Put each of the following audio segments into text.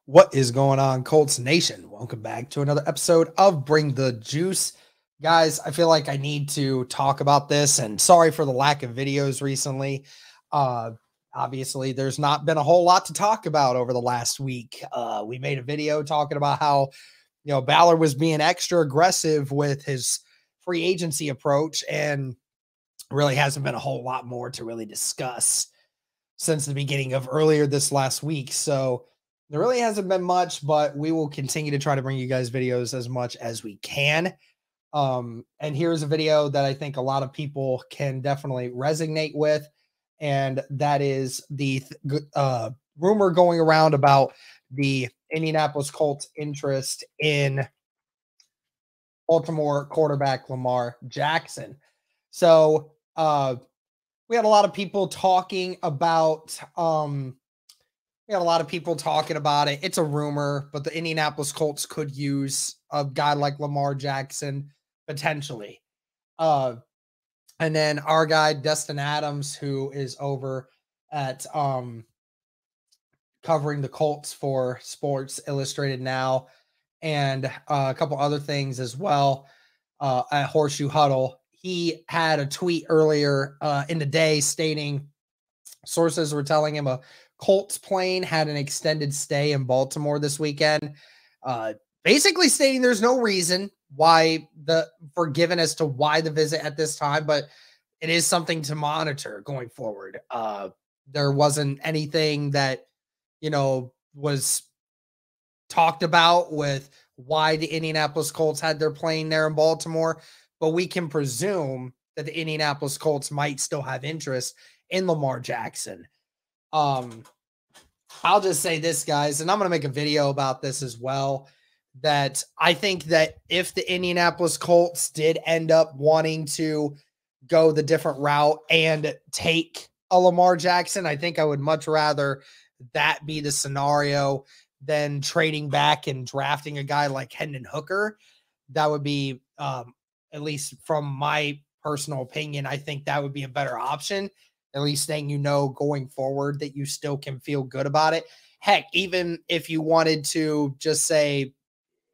What is going on, Colts Nation? Welcome back to another episode of Bring the Juice. Guys, I feel like I need to talk about this, and sorry for the lack of videos recently. Uh, Obviously, there's not been a whole lot to talk about over the last week. We made a video talking about how, Ballard was being extra aggressive with his free agency approach, and really hasn't been a whole lot more to really discuss since the beginning of earlier this last week. So there really hasn't been much, but we will continue to try to bring you guys videos as much as we can. And here's a video that I think a lot of people can definitely resonate with. And that is the rumor going around about the Indianapolis Colts interest in Baltimore quarterback Lamar Jackson. So, we had a lot of people talking about it. It's a rumor, but the Indianapolis Colts could use a guy like Lamar Jackson potentially. And then our guy Destin Adams, who is over at covering the Colts for Sports Illustrated now, and a couple other things as well at Horseshoe Huddle. He had a tweet earlier in the day stating sources were telling him a Colts plane had an extended stay in Baltimore this weekend, basically stating there's no reason given as to why the visit at this time, but it is something to monitor going forward. There wasn't anything that, was talked about with why the Indianapolis Colts had their plane there in Baltimore, but we can presume that the Indianapolis Colts might still have interest in Lamar Jackson. I'll just say this, guys, and I'm going to make a video about this as well, that I think that if the Indianapolis Colts did end up wanting to go the different route and take a Lamar Jackson, I think I would much rather that be the scenario than trading back and drafting a guy like Hendon Hooker. That would be, at least from my personal opinion, I think that would be a better option. At least saying, going forward that you still can feel good about it. Heck, even if you wanted to just say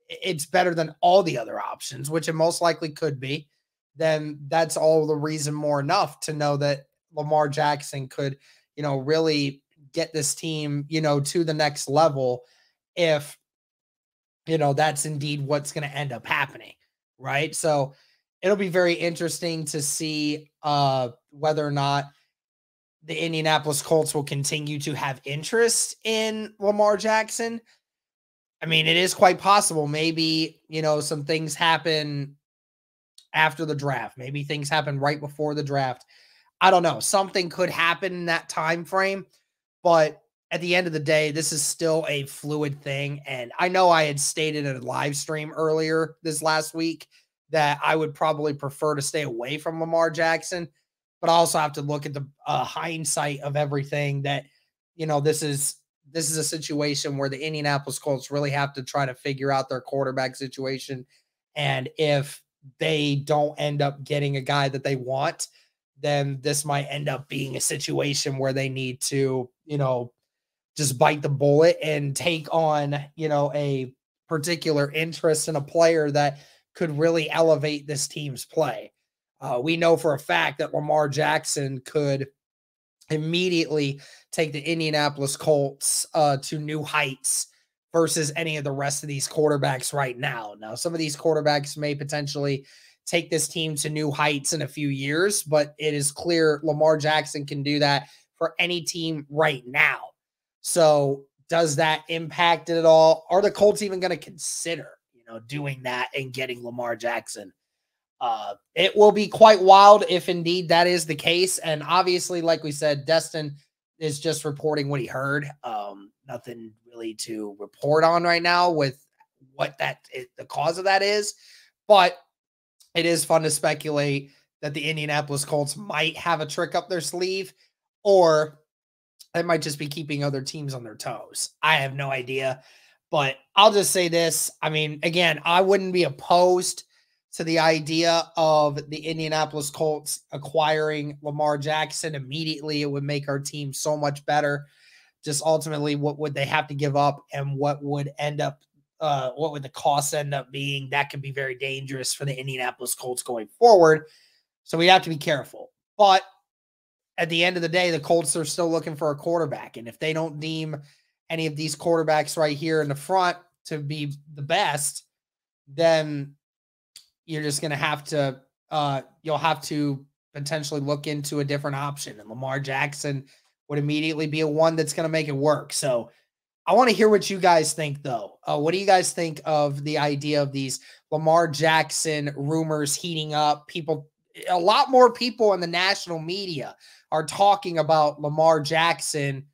it's better than all the other options, which it most likely could be, then that's all the reason more enough to know that Lamar Jackson could, really get this team, to the next level if, that's indeed what's going to end up happening. Right. So it'll be very interesting to see whether or not the Indianapolis Colts will continue to have interest in Lamar Jackson. I mean, it is quite possible. Maybe, some things happen after the draft. Maybe things happen right before the draft. I don't know. Something could happen in that time frame. But at the end of the day, this is still a fluid thing. And I know I had stated in a live stream earlier this last week that I would probably prefer to stay away from Lamar Jackson. But I also have to look at the hindsight of everything that, this is a situation where the Indianapolis Colts really have to try to figure out their quarterback situation. And if they don't end up getting a guy that they want, then this might end up being a situation where they need to, just bite the bullet and take on, a particular interest in a player that could really elevate this team's play. We know for a fact that Lamar Jackson could immediately take the Indianapolis Colts to new heights versus any of the rest of these quarterbacks right now. Now, some of these quarterbacks may potentially take this team to new heights in a few years, but it is clear Lamar Jackson can do that for any team right now. So does that impact it at all? Are the Colts even going to consider, doing that and getting Lamar Jackson? It will be quite wild if indeed that is the case. And obviously, like we said, Destin is just reporting what he heard. Nothing really to report on right now with what the cause of that is. But it is fun to speculate that the Indianapolis Colts might have a trick up their sleeve, or it might just be keeping other teams on their toes. I have no idea. But I'll just say this. I mean, again, I wouldn't be opposed to the idea of the Indianapolis Colts acquiring Lamar Jackson immediately. It would make our team so much better. just ultimately what would they have to give up and what would the cost end up being. That could be very dangerous for the Indianapolis Colts going forward. So we have to be careful. But at the end of the day, the Colts are still looking for a quarterback. And if they don't deem any of these quarterbacks right here in the front to be the best, then you're just going to have to, you'll have to potentially look into a different option. And Lamar Jackson would immediately be a one that's going to make it work. So I want to hear what you guys think, though. What do you guys think of the idea of these Lamar Jackson rumors heating up? A lot more people in the national media are talking about Lamar Jackson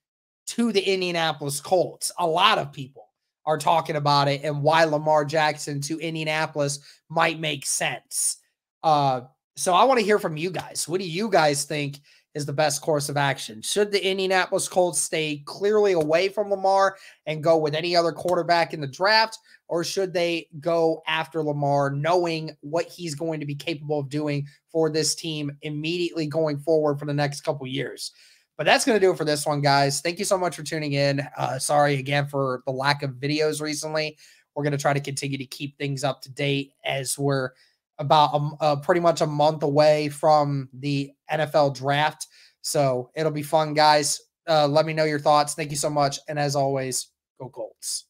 to the Indianapolis Colts. A lot of people are talking about it and why Lamar Jackson to Indianapolis might make sense. So I want to hear from you guys. What do you guys think is the best course of action? Should the Indianapolis Colts stay clearly away from Lamar and go with any other quarterback in the draft, or should they go after Lamar knowing what he's going to be capable of doing for this team immediately going forward for the next couple years? But that's going to do it for this one, guys. Thank you so much for tuning in. Sorry again for the lack of videos recently. We're going to try to continue to keep things up to date as we're about pretty much a month away from the NFL draft. So it'll be fun, guys. Let me know your thoughts. Thank you so much. And as always, go Colts.